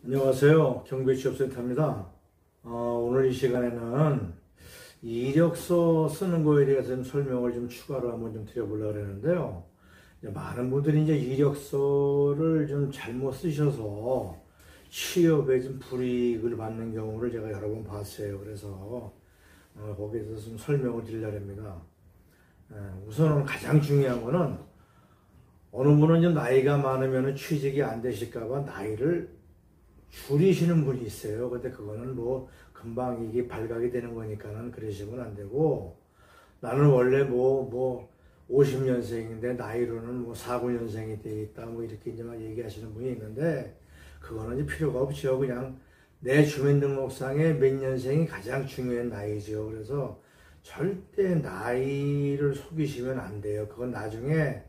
안녕하세요. 경배취업센터입니다. 오늘 이 시간에는 이력서 쓰는 거에 대해서 좀 설명을 좀 추가로 한번 좀 드려보려고 하는데요. 많은 분들이 이제 이력서를 좀 잘못 쓰셔서 취업에 좀 불이익을 받는 경우를 제가 여러 번 봤어요. 그래서 거기에서 좀 설명을 드리려고 합니다. 우선은 가장 중요한 거는 어느 분은 좀 나이가 많으면 취직이 안 되실까봐 나이를 줄이시는 분이 있어요. 근데 그거는 뭐 금방 이게 발각이 되는 거니까는 그러시면 안 되고, 나는 원래 뭐 50년생인데 나이로는 뭐 49년생이 돼 있다 뭐 이렇게 이제 막 얘기하시는 분이 있는데, 그거는 이제 필요가 없죠. 그냥 내 주민등록상에 몇 년생이 가장 중요한 나이죠. 그래서 절대 나이를 속이시면 안 돼요. 그건 나중에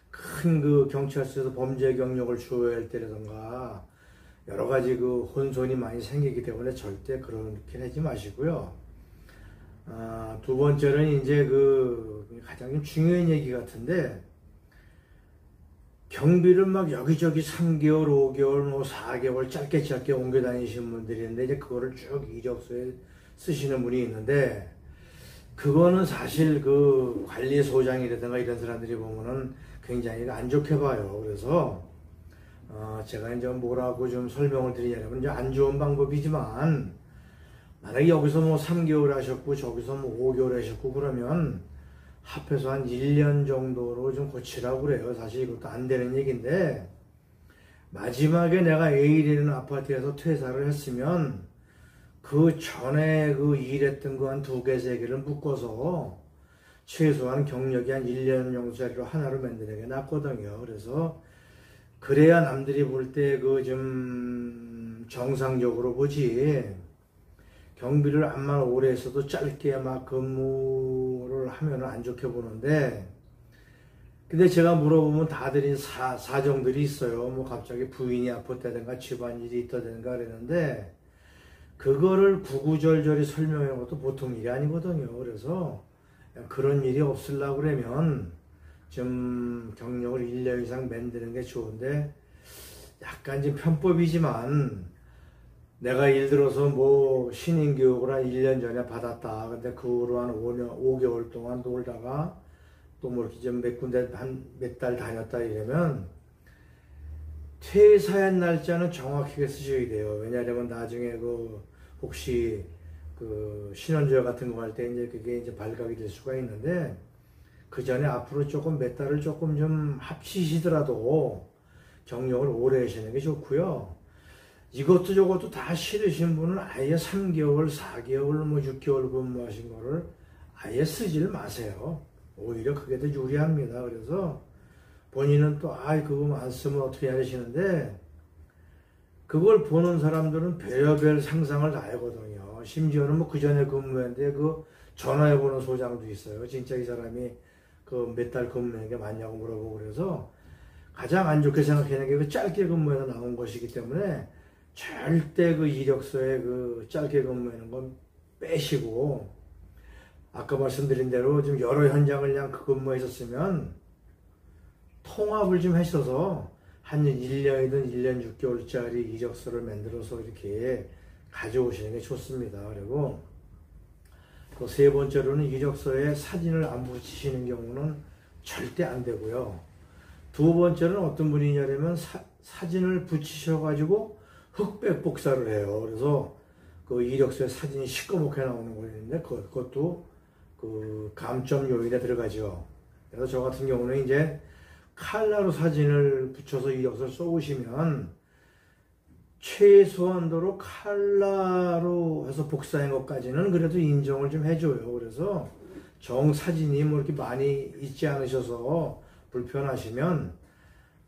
큰 그 경찰서에서 범죄 경력을 조회할 때라든가 여러 가지 그 혼선이 많이 생기기 때문에 절대 그렇게 하지 마시고요. 두 번째는 이제 그 가장 중요한 얘기 같은데, 경비를 막 여기저기 3개월, 5개월, 뭐 4개월 짧게 옮겨 다니시는 분들이 있는데, 이제 그거를 쭉 이력서에 쓰시는 분이 있는데, 그거는 사실 그 관리소장이라든가 이런 사람들이 보면은 굉장히 안 좋게 봐요. 그래서 제가 이제 뭐라고 좀 설명을 드리냐면, 이제 안 좋은 방법이지만, 만약에 여기서 뭐 3개월 하셨고 저기서 뭐 5개월 하셨고 그러면 합해서 한 1년 정도로 좀 고치라고 그래요. 사실 이것도 안 되는 얘기인데, 마지막에 내가 A라는 아파트에서 퇴사를 했으면 그 전에 그 일했던 거 한 2개, 3개를 묶어서 최소한 경력이 한 1년 정도짜리로 하나로 만드는 게 낫거든요. 그래서 그래야 남들이 볼 때 그 좀 정상적으로 보지, 경비를 암만 오래 했어도 짧게 막 근무를 하면 안 좋게 보는데, 근데 제가 물어보면 다들 사정들이 있어요. 뭐 갑자기 부인이 아팠다든가 집안일이 있다든가 그랬는데, 그거를 구구절절히 설명하는 것도 보통 일이 아니거든요. 그래서 그런 일이 없으려고 그러면 좀 경력을 1년 이상 만드는 게 좋은데, 약간 좀 편법이지만, 내가 예를 들어서 뭐 신인교육을 한 1년 전에 받았다. 근데 그 후로 한 5개월 동안 놀다가 또 뭐 이렇게 좀 몇 군데 한 몇 달 다녔다 이러면 퇴사한 날짜는 정확하게 쓰셔야 돼요. 왜냐하면 나중에 그 혹시 그 신원조회 같은 거 할 때 이제 그게 이제 발각이 될 수가 있는데, 그 전에 앞으로 조금 몇 달을 조금 좀 합치시더라도 경력을 오래 하시는 게 좋고요. 이것도 저것도 다 싫으신 분은 아예 3개월, 4개월, 뭐 6개월 근무하신 거를 아예 쓰질 마세요. 오히려 그게 더 유리합니다. 그래서 본인은 또 그거 안 쓰면 어떻게 하시는데, 그걸 보는 사람들은 별의별 상상을 다 하거든요. 심지어는 뭐 그 전에 근무했는데 그 전화해보는 소장도 있어요. 진짜 이 사람이 그 몇 달 근무한 게 맞냐고 물어보고. 그래서 가장 안 좋게 생각하는 게 그 짧게 근무해서 나온 것이기 때문에 절대 그 이력서에 그 짧게 근무하는 건 빼시고, 아까 말씀드린 대로 좀 여러 현장을 그냥 그 근무했었으면 통합을 좀 하셔서 한 1년이든 1년 6개월짜리 이력서를 만들어서 이렇게 가져오시는 게 좋습니다. 그리고 또 세 번째로는 이력서에 사진을 안 붙이시는 경우는 절대 안 되고요. 두 번째는 어떤 분이냐면 사진을 붙이셔가지고 흑백 복사를 해요. 그래서 그 이력서에 사진이 시꺼멓게 나오는 거 있는데, 그것도 그 감점 요인에 들어가죠. 그래서 저 같은 경우는 이제 칼라로 사진을 붙여서 이력서를 써오시면 최소한도로 칼라로 해서 복사한 것까지는 그래도 인정을 좀 해줘요. 그래서 정사진이 뭐 이렇게 많이 있지 않으셔서 불편하시면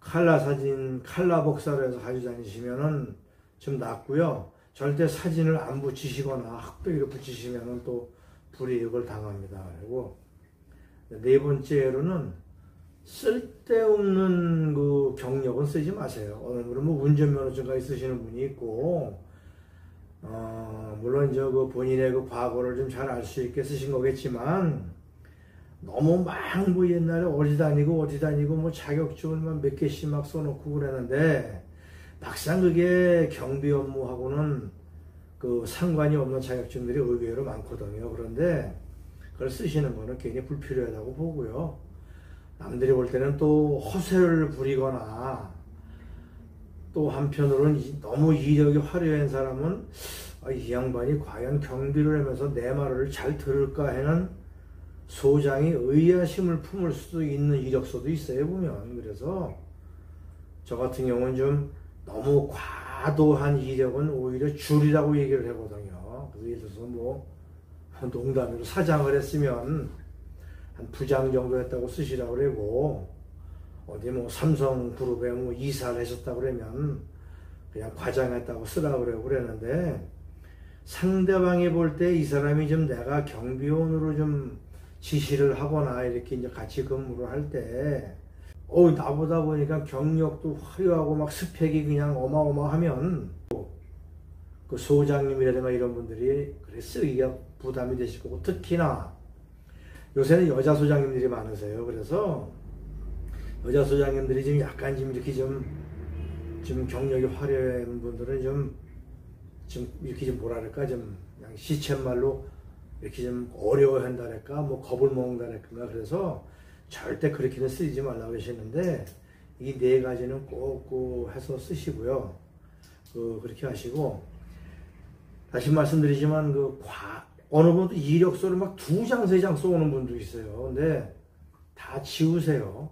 칼라 사진, 칼라 복사를 해서 가지고 다니시면은 좀 낫고요. 절대 사진을 안 붙이시거나 흑백으로 붙이시면은 또 불이익을 당합니다. 그리고 네 번째로는 쓸데없는 그 경력은 쓰지 마세요. 어느 분은 뭐 운전면허증까지 쓰시는 분이 있고, 물론 그 본인의 그 과거를 좀 잘 알 수 있게 쓰신 거겠지만, 너무 막 뭐 옛날에 어디 다니고 뭐 자격증을 막 몇 개씩 막 써놓고 그러는데, 막상 그게 경비 업무하고는 그 상관이 없는 자격증들이 의외로 많거든요. 그런데 그걸 쓰시는 거는 괜히 불필요하다고 보고요. 남들이 볼 때는 또 허세를 부리거나 또 한편으로는 너무 이력이 화려한 사람은 이 양반이 과연 경비를 하면서 내 말을 잘 들을까 하는 소장이 의아심을 품을 수도 있는 이력서도 있어요, 보면. 그래서 저 같은 경우는 좀 너무 과도한 이력은 오히려 줄이라고 얘기를 하거든요. 그래서 예를 들어서 뭐 농담으로 사장을 했으면 한 부장 정도 했다고 쓰시라고 그러고, 어디 뭐 삼성그룹에 뭐 이사를 하셨다고 그러면 그냥 과장했다고 쓰라고 그러는데, 상대방이 볼 때 이 사람이 좀 내가 경비원으로 좀 지시를 하거나 이렇게 이제 같이 근무를 할 때, 나보다 보니까 경력도 화려하고 막 스펙이 그냥 어마어마하면 그 소장님이라든가 이런 분들이 그래 쓰기가 부담이 되실 거고, 특히나 요새는 여자 소장님들이 많으세요. 그래서 여자 소장님들이 좀 약간 좀 이렇게 좀 경력이 화려한 분들은 좀 이렇게 좀 뭐랄까 좀 그냥 시쳇말로 이렇게 좀 어려워한다랄까 뭐 겁을 먹는다랄까. 그래서 절대 그렇게는 쓰지 말라고 하시는데, 이 네 가지는 꼭 해서 쓰시고요. 그렇게 하시고, 다시 말씀드리지만 어느 분도 이력서를 막 2장, 3장 써오는 분도 있어요. 근데 다 지우세요.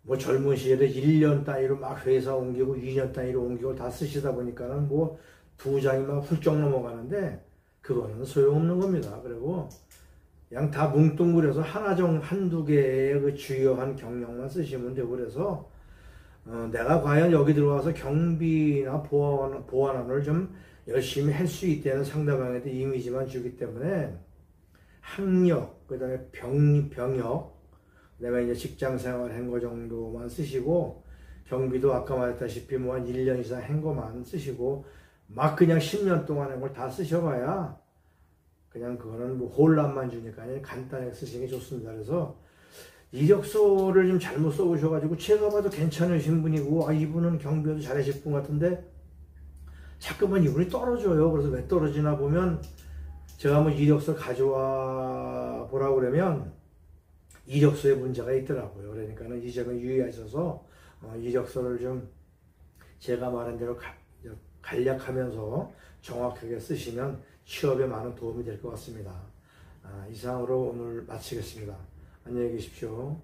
뭐 젊은 시절에 1년 단위로 막 회사 옮기고 2년 단위로 옮기고 다 쓰시다 보니까는 뭐 2장이 막 훌쩍 넘어가는데 그거는 소용없는 겁니다. 그리고 그냥 다 뭉뚱그려서 한두 개의 그 주요한 경력만 쓰시면 되고, 그래서 내가 과연 여기 들어와서 경비나 보안원을 좀 열심히 할 수 있다는 상대방한테 이미지만 주기 때문에 학력, 그 다음에 병역, 그 다음에 이제 직장 생활 한 거 정도만 쓰시고, 경비도 아까 말했다시피 뭐 한 1년 이상 한 거만 쓰시고, 막 그냥 10년 동안 한 걸 다 쓰셔봐야 그냥 그거는 뭐 혼란만 주니까 간단하게 쓰시는 게 좋습니다. 그래서 이력서를 좀 잘못 써오셔가지고 제가 봐도 괜찮으신 분이고, 이분은 경비도 잘하실 분 같은데 자꾸만 이분이 떨어져요. 그래서 왜 떨어지나 보면, 제가 한번 이력서 가져와 보라고 그러면 이력서에 문제가 있더라고요. 그러니까는 이 점에 유의하셔서 이력서를 좀 제가 말한 대로 간략하면서 정확하게 쓰시면 취업에 많은 도움이 될 것 같습니다. 이상으로 오늘 마치겠습니다. 안녕히 계십시오.